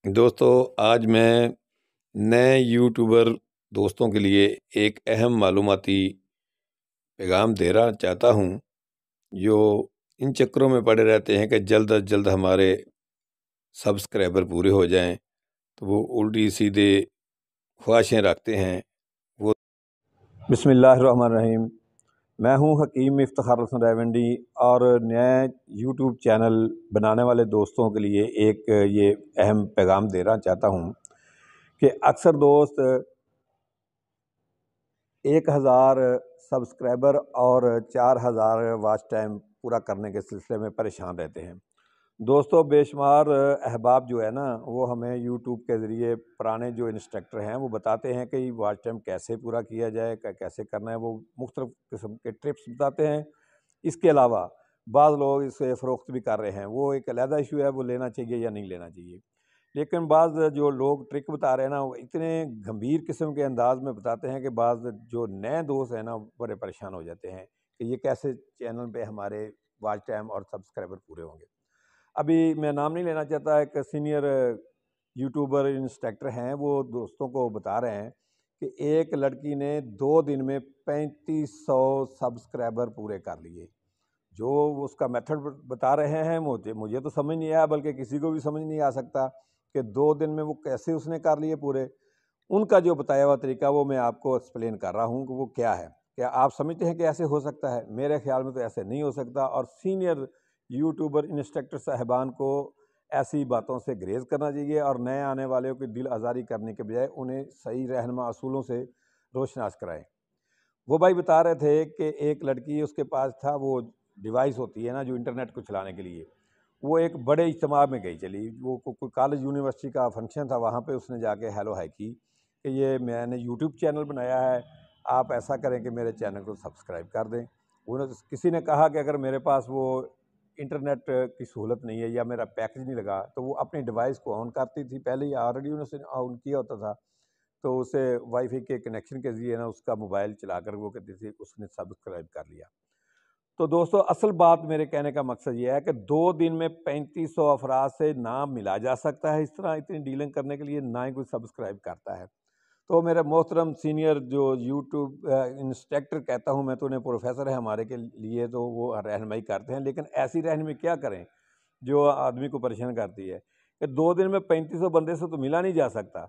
دوستو آج میں نئے یوٹیوبر دوستوں کے لیے ایک اہم معلوماتی پیغام دینا چاہتا ہوں، جو ان چکروں میں پڑے رہتے ہیں کہ جلد از جلد ہمارے سبسکرائبر پورے ہو جائیں، تو وہ الٹی سیدھے خواہشیں رکھتے ہیں۔ وہ بسم اللہ الرحمن الرحیم، میں ہوں حکیم افتخار الحسن راولپنڈی، اور نئے یوٹیوب چینل بنانے والے دوستوں کے لیے ایک یہ اہم پیغام دینا چاہتا ہوں کہ اکثر دوست 1000 سبسکرائبر اور 4000 واچ ٹائم پورا کرنے کے سلسلے میں پریشان رہتے ہیں۔ دوستو بے شمار احباب جو ہے نا، وہ ہمیں یوٹیوب کے ذریعے پرانے جو انسٹرکٹر ہیں وہ بتاتے ہیں کہ واچ ٹائم کیسے پورا کیا جائے، کیسے کرنا ہے، وہ مختلف قسم کے ٹرپس بتاتے ہیں۔ اس کے علاوہ بعض لوگ اسے فروخت بھی کر رہے ہیں، وہ ایک علیحدہ ایشو ہے، وہ لینا چاہیے یا نہیں لینا چاہیے۔ لیکن بعض جو لوگ ٹرک بتا رہے ہیں نا، وہ اتنے گمبھیر قسم کے انداز میں بتاتے ہیں کہ بعض جو نئے دوست ہیں نا بڑے پریشان ہو جاتے ہیں کہ یہ کیسے چینل پہ ہمارے واچ ٹائم اور سبسکرائبر پورے ہوں گے۔ ابھی میں نام نہیں لینا چاہتا، ایک سینئر یوٹیوبر انسٹرکٹر ہیں، وہ دوستوں کو بتا رہے ہیں کہ ایک لڑکی نے 2 دن میں 3500 سبسکرائبر پورے کر لیے۔ جو اس کا میتھڈ بتا رہے ہیں مجھے تو سمجھ نہیں آیا، بلکہ کسی کو بھی سمجھ نہیں آ سکتا کہ 2 دن میں وہ کیسے اس نے کر لیے پورے۔ ان کا جو بتایا ہوا طریقہ وہ میں آپ کو ایکسپلین کر رہا ہوں کہ وہ کیا ہے۔ کیا آپ سمجھتے ہیں کہ ایسے ہو سکتا ہے؟ میرے خیال میں تو ایسے نہیں ہو سکتا، اور سینئر یوٹیوبر انسٹرکٹر صاحبان کو ایسی باتوں سے گریز کرنا چاہیے، اور نئے آنے والوں کی دل آزاری کرنے کے بجائے انہیں صحیح رہنما اصولوں سے روشناس کرائیں۔ وہ بھائی بتا رہے تھے کہ ایک لڑکی اس کے پاس تھا، وہ ڈیوائس ہوتی ہے نا جو انٹرنیٹ کو چلانے کے لیے، وہ ایک بڑے اجتماع میں گئی چلی، وہ کوئی کالج یونیورسٹی کا فنکشن تھا، وہاں پہ اس نے جا کے ہیلو ہائی کی کہ یہ میں نے یوٹیوب چینل بنایا ہے، آپ ایسا کریں کہ میرے چینل کو سبسکرائب کر دیں۔ کسی نے کہا کہ اگر میرے پاس وہ انٹرنیٹ کی سہولت نہیں ہے یا میرا پیکج نہیں لگا، تو وہ اپنی ڈیوائس کو آن کرتی تھی، پہلے ہی آلریڈی انہوں نے آن کیا ہوتا تھا، تو اسے وائی فائی کے کنیکشن کے ذریعے نا اس کا موبائل چلا کر وہ کہتی تھی اس نے سبسکرائب کر لیا۔ تو دوستو اصل بات میرے کہنے کا مقصد یہ ہے کہ 2 دن میں 3500 افراد سے نام ملا جا سکتا ہے، اس طرح اتنی ڈیلنگ کرنے کے لیے نہ ہی کوئی سبسکرائب کرتا ہے۔ تو میرے محترم سینئر جو یوٹیوب انسٹرکٹر کہتا ہوں میں، تو انہیں پروفیسر ہے ہمارے کے لیے، تو وہ رہنمائی کرتے ہیں، لیکن ایسی رہنمائی کیا کریں جو آدمی کو پریشان کرتی ہے کہ 2 دن میں 3500 بندے سے تو ملا نہیں جا سکتا،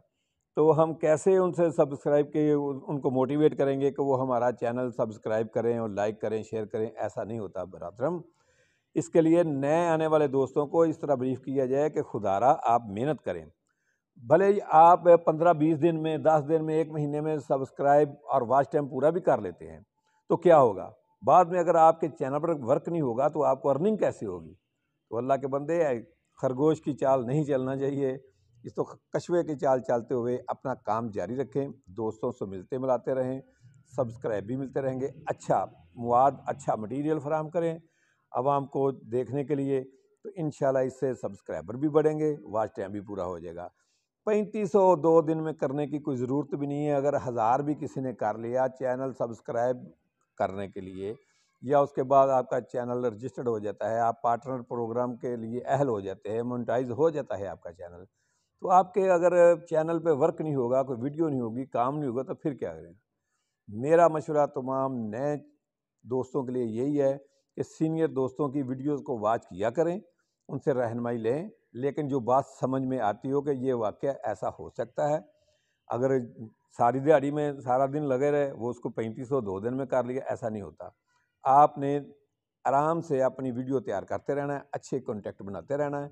تو ہم کیسے ان سے سبسکرائب کے ان کو موٹیویٹ کریں گے کہ وہ ہمارا چینل سبسکرائب کریں اور لائک کریں، شیئر کریں؟ ایسا نہیں ہوتا برادرم۔ اس کے لیے نئے آنے والے دوستوں کو اس طرح بریف کیا جائے کہ خدارا آپ محنت کریں، بھلے ہی آپ 15-20 دن میں، 10 دن میں، 1 مہینے میں سبسکرائب اور واچ ٹائم پورا بھی کر لیتے ہیں، تو کیا ہوگا بعد میں؟ اگر آپ کے چینل پر ورک نہیں ہوگا تو آپ کو ارننگ کیسے ہوگی؟ تو اللہ کے بندے، خرگوش کی چال نہیں چلنا چاہیے، اس تو کشوے کی چال چلتے ہوئے اپنا کام جاری رکھیں، دوستوں سے ملتے ملاتے رہیں، سبسکرائب بھی ملتے رہیں گے، اچھا مواد، اچھا مٹیریل فراہم کریں عوام کو دیکھنے کے لیے، تو انشاءاللہ اس سے سبسکرائبر بھی بڑھیں گے، واچ ٹائم بھی پورا ہو جائے گا۔ 3500 2 دن میں کرنے کی کوئی ضرورت بھی نہیں ہے۔ اگر 1000 بھی کسی نے کر لیا چینل سبسکرائب کرنے کے لیے، یا اس کے بعد آپ کا چینل رجسٹرڈ ہو جاتا ہے، آپ پارٹنر پروگرام کے لیے اہل ہو جاتے ہیں، مونٹائز ہو جاتا ہے آپ کا چینل، تو آپ کے اگر چینل پہ ورک نہیں ہوگا، کوئی ویڈیو نہیں ہوگی، کام نہیں ہوگا، تو پھر کیا کریں؟ میرا مشورہ تمام نئے دوستوں کے لیے یہی ہے کہ سینئر دوستوں کی ویڈیوز کو واچ کیا کریں، ان سے رہنمائی لیں، لیکن جو بات سمجھ میں آتی ہو کہ یہ واقعہ ایسا ہو سکتا ہے۔ اگر ساری دیہڑی میں سارا دن لگے رہے، وہ اس کو 3500 2 دن میں کر لیا، ایسا نہیں ہوتا۔ آپ نے آرام سے اپنی ویڈیو تیار کرتے رہنا ہے، اچھے کانٹیکٹ بناتے رہنا ہے،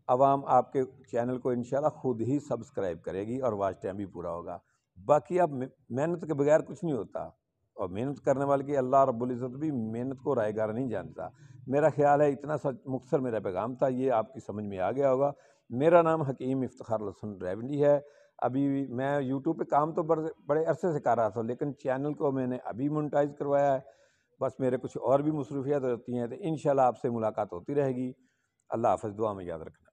عوام آپ کے چینل کو انشاءاللہ خود ہی سبسکرائب کرے گی اور واچ ٹائم بھی پورا ہوگا۔ باقی اب محنت کے بغیر کچھ نہیں ہوتا، اور محنت کرنے والے کی اللہ رب العزت بھی محنت کو رائے گار نہیں جانتا۔ میرا خیال ہے اتنا سا مختصر میرا پیغام تھا، یہ آپ کی سمجھ میں آ گیا ہوگا۔ میرا نام حکیم افتخار الحسن راولپنڈی ہے۔ ابھی میں یوٹیوب پہ کام تو بڑے عرصے سے کر رہا تھا، لیکن چینل کو میں نے ابھی مونٹائز کروایا ہے، بس میرے کچھ اور بھی مصروفیات ہوتی ہیں، تو انشاءاللہ آپ سے ملاقات ہوتی رہے گی۔ اللہ حافظ، دعا میں یاد رکھنا۔